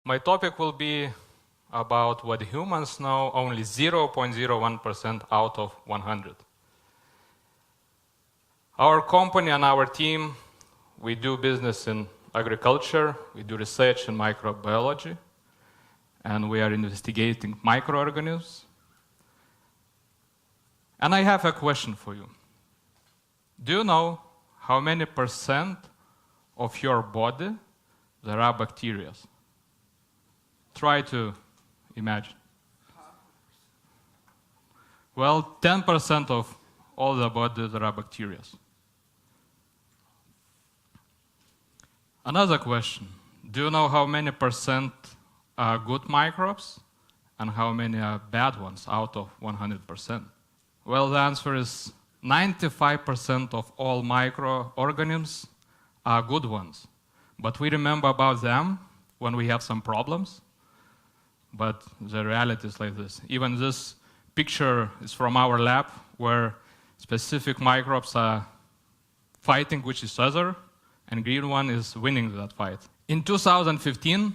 My topic will be about what humans know only 0.01% out of 100. Our company and our team, we do business in agriculture, we do research in microbiology, and we are investigating microorganisms. And I have a question for you. Do you know how many percent of your body there are bacteria? Try to imagine. Well, 10% of all the body there are bacteria. Another question. Do you know how many percent are good microbes and how many are bad ones out of 100%? Well, the answer is 95% of all microorganisms are good ones. But we remember about them when we have some problems. But the reality is like this. Even this picture is from our lab where specific microbes are fighting with each other, and green one is winning that fight. In 2015,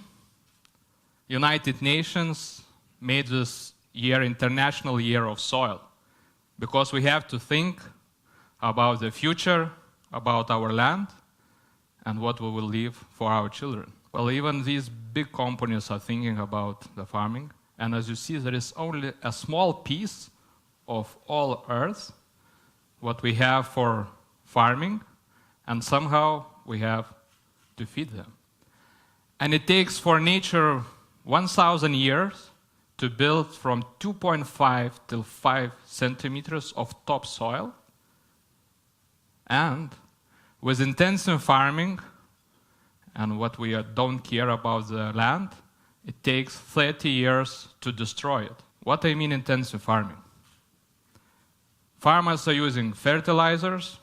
United Nations made this year International Year of Soil, because we have to think about the future, about our land, and what we will leave for our children. Well, even these big companies are thinking about the farming, and as you see, there is only a small piece of all Earth, what we have for farming, and somehow we have to feed them. And it takes for nature 1,000 years to build from 2.5 till 5 centimeters of topsoil. And with intensive farming, and what we don't care about the land, it takes 30 years to destroy it. What I mean intensive farming? Farmers are using fertilizers,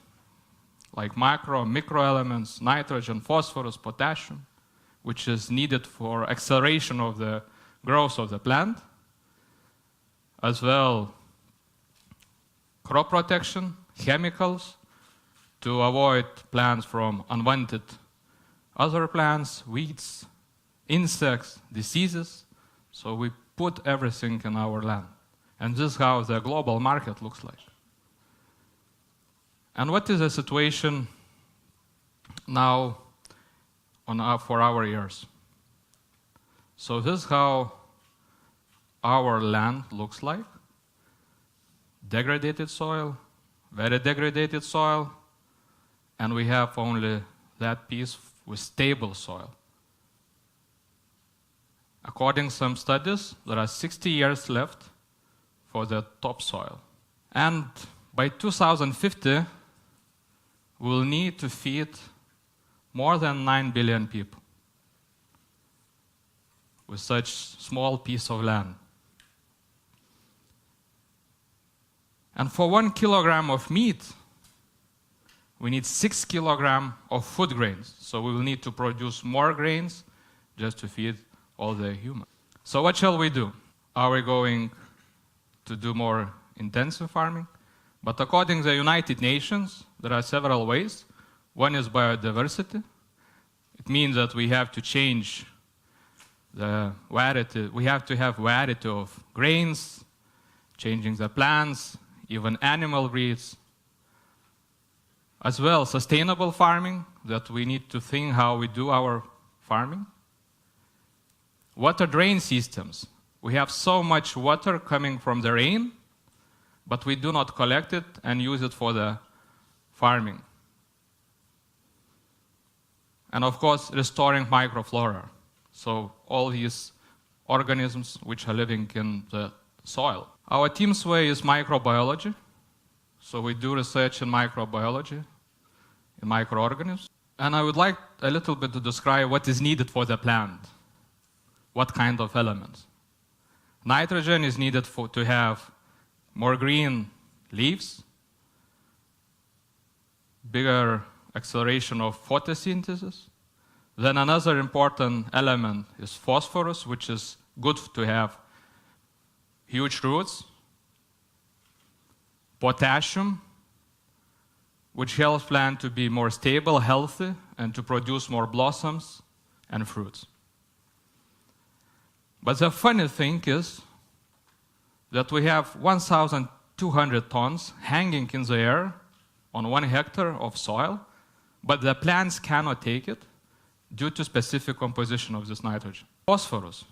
like microelements, nitrogen, phosphorus, potassium, which is needed for acceleration of the growth of the plant, as well crop protection, chemicals, to avoid plants from unwanted other plants, weeds, insects, diseases. So we put everything in our land. And this is how the global market looks like. And what is the situation now for our years? So this is how our land looks like. Degraded soil, very degraded soil, and we have only that piece with stable soil. According to some studies, there are 60 years left for the topsoil. And by 2050, we will need to feed more than 9 billion people with such small piece of land. And for 1 kilogram of meat, we need 6 kilograms of food grains. So we will need to produce more grains just to feed all the humans. So what shall we do? Are we going to do more intensive farming? But according to the United Nations, there are several ways. One is biodiversity. It means that we have to change the variety. We have to have variety of grains, changing the plants, even animal breeds. As well, sustainable farming, that we need to think how we do our farming. Water drain systems. We have so much water coming from the rain, but we do not collect it and use it for the farming. And of course, restoring microflora. So all these organisms which are living in the soil. Our team's way is microbiology. So we do research in microbiology, in microorganisms. And I would like a little bit to describe what is needed for the plant. What kind of elements? Nitrogen is needed to have more green leaves, bigger acceleration of photosynthesis. Then another important element is phosphorus, which is good to have huge roots. Potassium, which helps plant to be more stable, healthy, and to produce more blossoms and fruits. But the funny thing is that we have 1,200 tons hanging in the air on 1 hectare of soil, but the plants cannot take it due to specific composition of this nitrogen. Phosphorus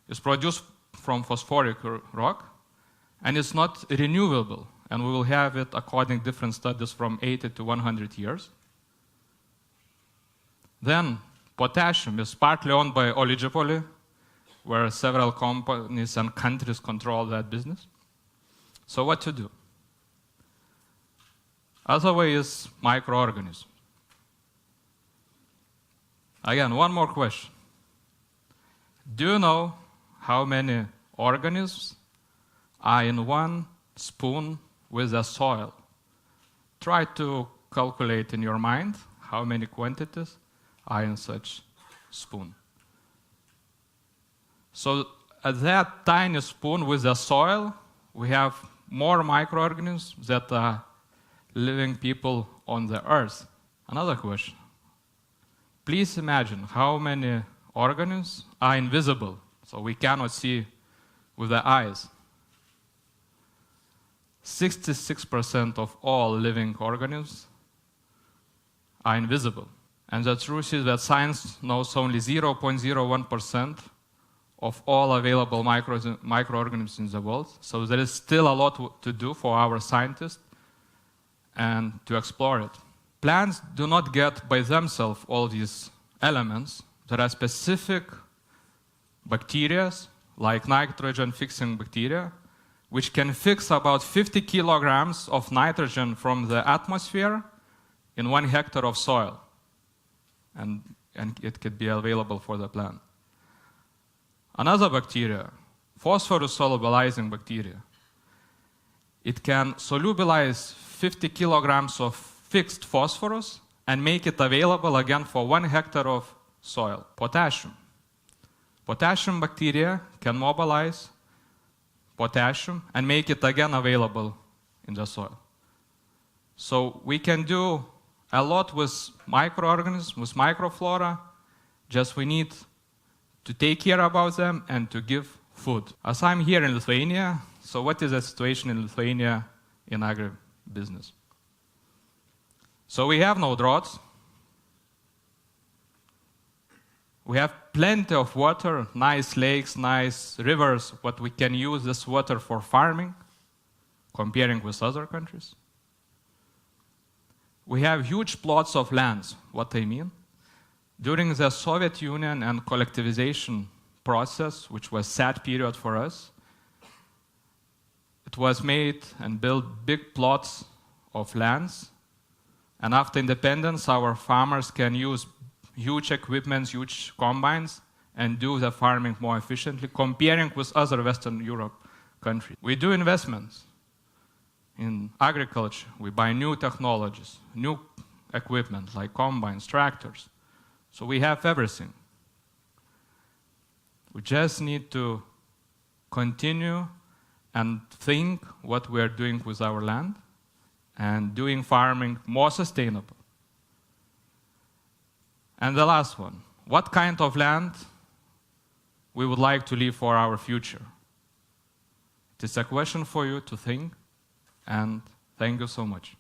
is produced from phosphoric rock, and it's not renewable, and we will have it, according to different studies, from 80 to 100 years. Then potassium is partly owned by oligopoly, where several companies and countries control that business. So what to do? Other way is microorganisms. Again, one more question. Do you know how many organisms are in 1 spoon with the soil? Try to calculate in your mind how many quantities are in such spoon. So at that tiny spoon with the soil, we have more microorganisms that are living people on the earth. Another question. Please imagine how many organisms are invisible, so we cannot see with the eyes. 66% of all living organisms are invisible. And the truth is that science knows only 0.01% of all available microorganisms in the world. So there is still a lot to do for our scientists and to explore it. Plants do not get by themselves all these elements. There are specific bacteria, like nitrogen-fixing bacteria, which can fix about 50 kilograms of nitrogen from the atmosphere in 1 hectare of soil. And it could be available for the plant. Another bacteria, phosphorus solubilizing bacteria, it can solubilize 50 kilograms of fixed phosphorus and make it available again for 1 hectare of soil. Potassium. Potassium bacteria can mobilize potassium and make it again available in the soil. So we can do a lot with microorganisms, with microflora, just we need to take care about them and to give food. As I'm here in Lithuania, so what is the situation in Lithuania in agribusiness? So we have no droughts. We have plenty of water, nice lakes, nice rivers, but we can use this water for farming, comparing with other countries. We have huge plots of lands. What I mean? During the Soviet Union and collectivization process, which was a sad period for us, it was made and built big plots of lands. And after independence, our farmers can use huge equipment, huge combines, and do the farming more efficiently, comparing with other Western Europe countries. We do investments in agriculture. We buy new technologies, new equipment like combines, tractors. So we have everything. We just need to continue and think what we are doing with our land and doing farming more sustainable. And the last one, what kind of land we would like to leave for our future? It is a question for you to think, and thank you so much.